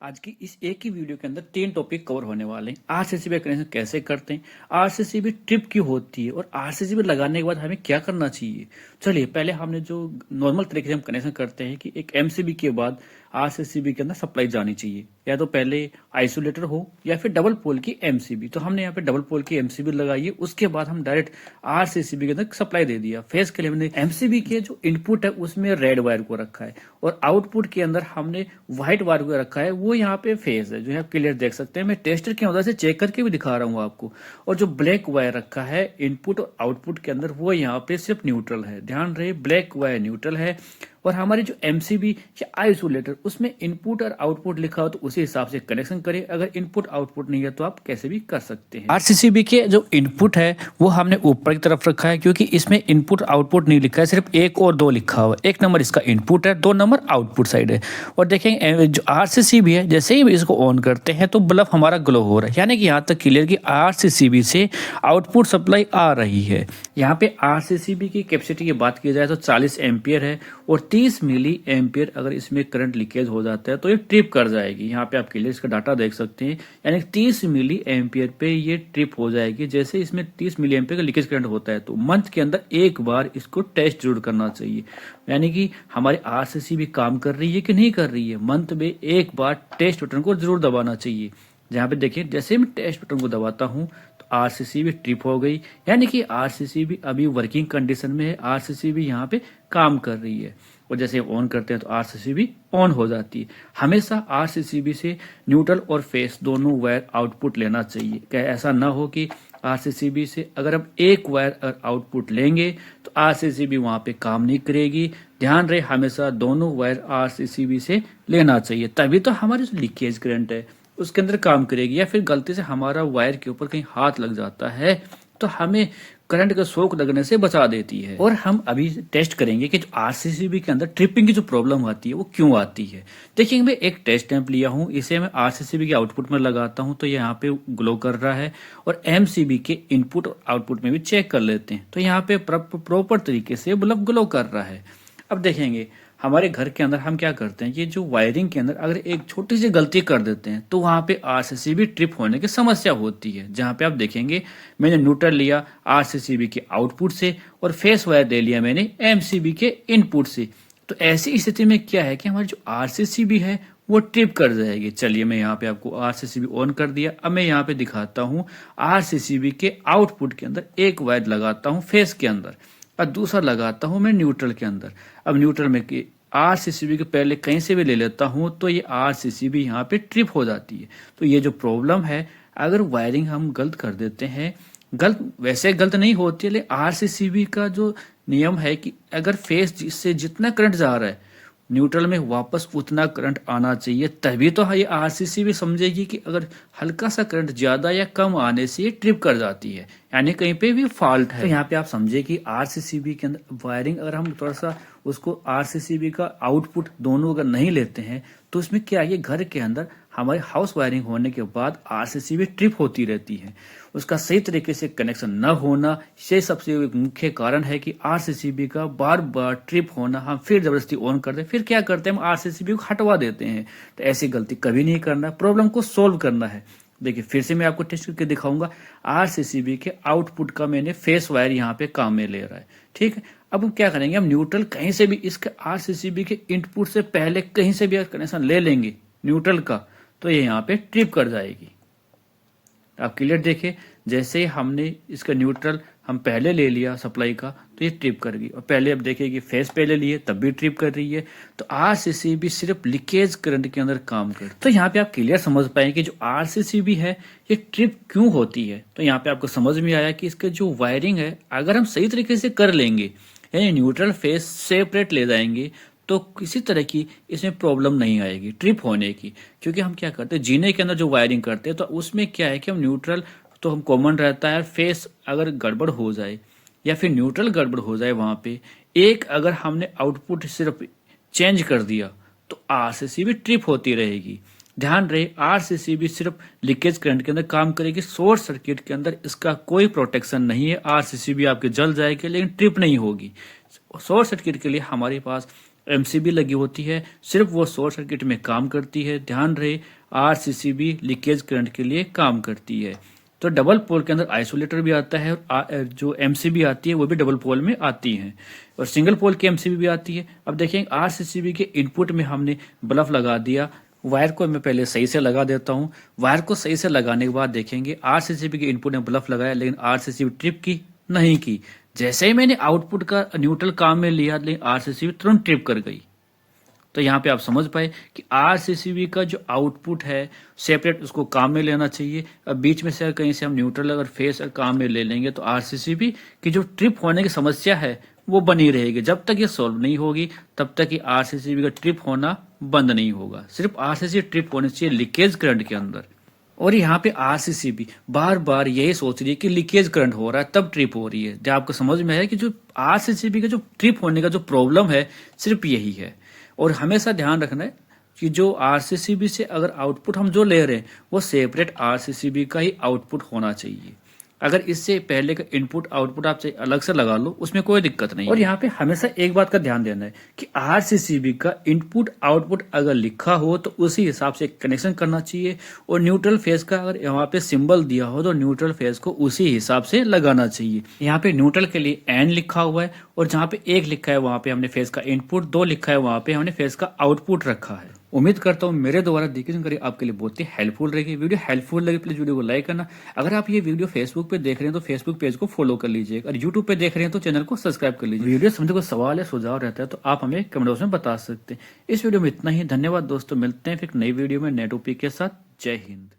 आज की इस एक ही वीडियो के अंदर 3 टॉपिक कवर होने वाले हैं। आरसीसीबी कनेक्शन कैसे करते हैं, आरसीसीबी ट्रिप क्यों होती है और आरसीसीबी लगाने के बाद हमें क्या करना चाहिए। चलिए पहले हमने जो नॉर्मल तरीके से हम कनेक्शन करते हैं कि एक एमसीबी के बाद आरसीसीबी के अंदर सप्लाई जानी चाहिए, या तो पहले आइसोलेटर हो या फिर डबल पोल की एमसीबी। तो हमने यहाँ पे डबल पोल की एमसीबी लगाई है, उसके बाद हम डायरेक्ट आरसीसीबी के अंदर सप्लाई दे दिया। फेस के लिए हमने एमसीबी के जो इनपुट है उसमें रेड वायर को रखा है और आउटपुट के अंदर हमने व्हाइट वायर को रखा है, वो यहाँ पे फेस है जो आप क्लियर देख सकते हैं। मैं टेस्टर की मदद से चेक करके भी दिखा रहा हूँ आपको। और जो ब्लैक वायर रखा है इनपुट और आउटपुट के अंदर, वो यहाँ पे सिर्फ न्यूट्रल है। ध्यान रहे, ब्लैक वायर न्यूट्रल है। और हमारी जो एमसीबी या आइसोलेटर उसमें इनपुट और आउटपुट लिखा हो तो उसी हिसाब से कनेक्शन करें। अगर इनपुट आउटपुट नहीं है तो आप कैसे भी कर सकते हैं। आरसीसीबी के जो इनपुट है वो हमने ऊपर की तरफ रखा है, क्योंकि इसमें इनपुट आउटपुट नहीं लिखा है, सिर्फ 1 और 2 लिखा हुआ है। 1 नंबर इसका इनपुट है, 2 नंबर आउटपुट साइड है। और देखें जो आरसीसीबी है, जैसे ही इसको ऑन करते हैं तो बल्ब हमारा ग्लो हो रहा है, यानी कि यहाँ तक क्लियर कि आरसीसीबी से आउटपुट सप्लाई आ रही है। यहाँ पे आरसीसीबी की कैपेसिटी की बात की जाए तो 40 एम्पियर है और 30 मिली एम्पियर अगर इसमें करंट लीकेज हो जाता है तो ये ट्रिप कर जाएगी। यहाँ पे आप क्लियर इसका डाटा देख सकते हैं, यानी 30 मिली एम्पियर पे ये ट्रिप हो जाएगी। जैसे इसमें 30 मिली एम्पियर का लीकेज करंट होता है तो मंथ के अंदर एक बार इसको टेस्ट जरूर करना चाहिए, यानी कि हमारी आरसीसीबी काम कर रही है कि नहीं कर रही है। मंथ में एक बार टेस्ट बटन को जरूर दबाना चाहिए। जहाँ पे देखिए जैसे मैं टेस्ट बटन को दबाता हूँ तो आरसीसीबी ट्रिप हो गई, यानी कि आरसीसीबी अभी वर्किंग कंडीशन में है। आरसीसीबी यहाँ पे काम कर रही है। और जैसे ऑन करते हैं तो आरसीसीबी ऑन हो जाती है। हमेशा आरसीसीबी से न्यूट्रल और फेस दोनों वायर आउटपुट लेना चाहिए। क्या ऐसा ना हो कि आरसीसीबी से अगर हम एक वायर आउटपुट लेंगे तो आरसीसीबी वहां पे काम नहीं करेगी। ध्यान रहे, हमेशा दोनों वायर आरसीसीबी से लेना चाहिए, तभी तो हमारी जो लीकेज करंट है उसके अंदर काम करेगी। या फिर गलती से हमारा वायर के ऊपर कहीं हाथ लग जाता है तो हमें करंट का शॉक लगने से बचा देती है। और हम अभी टेस्ट करेंगे कि जो आरसीसीबी के अंदर ट्रिपिंग की जो प्रॉब्लम आती है वो क्यों आती है। देखिए मैं एक टेस्ट लैंप लिया हूँ, इसे मैं आरसीसीबी के आउटपुट में लगाता हूँ तो यहाँ पे ग्लो कर रहा है। और एमसीबी के इनपुट और आउटपुट में भी चेक कर लेते हैं तो यहाँ पे प्रॉपर तरीके से बल्ब ग्लो कर रहा है। अब देखेंगे हमारे घर के अंदर हम क्या करते हैं, ये जो वायरिंग के अंदर अगर एक छोटी सी गलती कर देते हैं तो वहां पे आरसीसीबी ट्रिप होने की समस्या होती है। जहां पे आप देखेंगे मैंने न्यूट्रल लिया आरसीसीबी के आउटपुट से और फेस वायर दे लिया मैंने एमसीबी के इनपुट से। तो ऐसी स्थिति में क्या है कि हमारी जो आरसीसीबी है वो ट्रिप कर जाएगी। चलिए मैं यहाँ पे आपको आरसीसीबी ऑन कर दिया। अब मैं यहाँ पे दिखाता हूँ आरसीसीबी के आउटपुट के अंदर एक वायर लगाता हूँ फेस के अंदर और दूसरा लगाता हूं मैं न्यूट्रल के अंदर। अब न्यूट्रल में कि आरसीसीबी के पहले कहीं से भी ले लेता हूं तो ये आरसीसीबी यहाँ पे ट्रिप हो जाती है। तो ये जो प्रॉब्लम है, अगर वायरिंग हम गलत कर देते हैं, वैसे गलत नहीं होती है, लेकिन आरसीसीबी का जो नियम है कि अगर फेस से जितना करंट जा रहा है न्यूट्रल में वापस उतना करंट आना चाहिए, तभी तो ये आरसीसीबी समझेगी कि अगर हल्का सा करंट ज्यादा या कम आने से ये ट्रिप कर जाती है, यानी कहीं पे भी फॉल्ट है। तो यहाँ पे आप समझे कि आरसीसीबी के अंदर वायरिंग अगर हम थोड़ा सा उसको आरसीसीबी का आउटपुट दोनों अगर नहीं लेते हैं तो उसमें क्या है, घर के अंदर हमारे हाउस वायरिंग होने के बाद आरसीसीबी ट्रिप होती रहती है। उसका सही तरीके से कनेक्शन न होना ये सबसे मुख्य कारण है कि आरसीसीबी का बार बार ट्रिप होना। हम फिर जबरदस्ती ऑन करते हैं, फिर क्या करते हैं, हम आरसीसीबी को हटवा देते हैं। तो ऐसी गलती कभी नहीं करना, प्रॉब्लम को सोल्व करना है। देखिए फिर से मैं आपको टेस्ट करके दिखाऊंगा। आरसीसीबी के आउटपुट का मैंने फेस वायर यहाँ पे काम में ले रहा है, ठीक है। अब हम क्या करेंगे, हम न्यूट्रल कहीं से भी इसके आरसीसीबी के इनपुट से पहले कहीं से भी कनेक्शन ले लेंगे न्यूट्रल का तो ये यहाँ पे ट्रिप कर जाएगी। आप क्लियर देखिए, जैसे ही हमने इसका न्यूट्रल हम पहले ले लिया सप्लाई का तो ये ट्रिप कर गई। और पहले अब देखिए कि फेस पहले लिए तब भी ट्रिप कर रही है। तो आरसीसीबी सिर्फ लीकेज करंट के अंदर काम कर। तो यहाँ पे आप क्लियर समझ पाए कि जो आरसीसीबी है ये ट्रिप क्यों होती है। तो यहाँ पे आपको समझ में आया कि इसका जो वायरिंग है अगर हम सही तरीके से कर लेंगे, यानी न्यूट्रल फेस सेपरेट ले जाएंगे तो किसी तरह की इसमें प्रॉब्लम नहीं आएगी ट्रिप होने की। क्योंकि हम क्या करते हैं, जीने के अंदर जो वायरिंग करते हैं तो उसमें क्या है कि हम न्यूट्रल तो हम कॉमन रहता है, फेस अगर गड़बड़ हो जाए या फिर न्यूट्रल गड़बड़ हो जाए वहां पे एक अगर हमने आउटपुट सिर्फ चेंज कर दिया तो आरसीसीबी ट्रिप होती रहेगी। ध्यान रहे, आरसीसीबी सिर्फ लीकेज करंट के अंदर काम करेगी, शॉर्ट सर्किट के अंदर इसका कोई प्रोटेक्शन नहीं है। आरसीसीबी आपके जल जाएगी लेकिन ट्रिप नहीं होगी। शॉर्ट सर्किट के लिए हमारे पास एमसीबी लगी होती है, सिर्फ वो शॉर्ट सर्किट में काम करती है। ध्यान रहे, आरसीसीबी लीकेज करंट के लिए काम करती है। तो डबल पोल के अंदर आइसोलेटर भी आता है और जो एमसीबी आती है वो भी डबल पोल में आती है, और सिंगल पोल की एमसीबी भी आती है। अब देखेंगे आरसीसीबी के इनपुट में हमने बल्ब लगा दिया। वायर को मैं पहले सही से लगा देता हूं। वायर को सही से लगाने के बाद देखेंगे आरसीसीबी के इनपुट में बल्ब लगाया, लेकिन आरसीसीबी ट्रिप की नहीं की। जैसे ही मैंने आउटपुट का न्यूट्रल काम में लिया, लेकिन आरसीसीबी तुरंत ट्रिप कर गई। तो यहाँ पे आप समझ पाए कि आरसीसीबी का जो आउटपुट है सेपरेट उसको काम में लेना चाहिए। अब बीच में से कहीं से हम न्यूट्रल अगर फेस काम में ले लेंगे तो आरसीसीबी की जो ट्रिप होने की समस्या है वो बनी रहेगी। जब तक ये सॉल्व नहीं होगी तब तक ये आरसीसीबी का ट्रिप होना बंद नहीं होगा। सिर्फ आरसीसीबी ट्रिप होनी चाहिए लीकेज करंट के अंदर। और यहाँ पे आरसीसीबी बार बार यही सोच रही है कि लीकेज करंट हो रहा है तब ट्रिप हो रही है। जो आपको समझ में है कि जो आरसीसीबी का जो ट्रिप होने का जो प्रॉब्लम है सिर्फ यही है। और हमेशा ध्यान रखना है कि जो आरसीसीबी से अगर आउटपुट हम जो ले रहे हैं वो सेपरेट आरसीसीबी का ही आउटपुट होना चाहिए। अगर इससे पहले का इनपुट आउटपुट आप अलग से लगा लो उसमें कोई दिक्कत नहीं। और यहाँ पे हमेशा एक बात का ध्यान देना है कि आरसीसीबी का इनपुट आउटपुट अगर लिखा हो तो उसी हिसाब से कनेक्शन करना चाहिए, और न्यूट्रल फेज का अगर यहाँ पे सिंबल दिया हो तो न्यूट्रल फेज को उसी हिसाब से लगाना चाहिए। यहाँ पे न्यूट्रल के लिए एन लिखा हुआ है, और जहाँ पे 1 लिखा है वहां पे हमने फेज का इनपुट, 2 लिखा है वहां पे हमने फेज का आउटपुट रखा है। उम्मीद करता हूँ मेरे द्वारा देखी जानकारी आपके लिए बहुत ही हेल्पफुल रहेगी। वीडियो हेल्पफुल लगे प्लीज वीडियो को लाइक करना। अगर आप ये वीडियो फेसबुक पे देख रहे हैं तो फेसबुक पेज को फॉलो कर लीजिए, और यूट्यूब पे देख रहे हैं तो चैनल को सब्सक्राइब कर लीजिए। वीडियो समझे कोई सवाल या सुझाव रहता है तो आप हमें कमेंट बॉक्स में बता सकते हैं। इस वीडियो में इतना ही। धन्यवाद दोस्तों, मिलते हैं फिर नई वीडियो में नए टॉपिक के साथ। जय हिंद।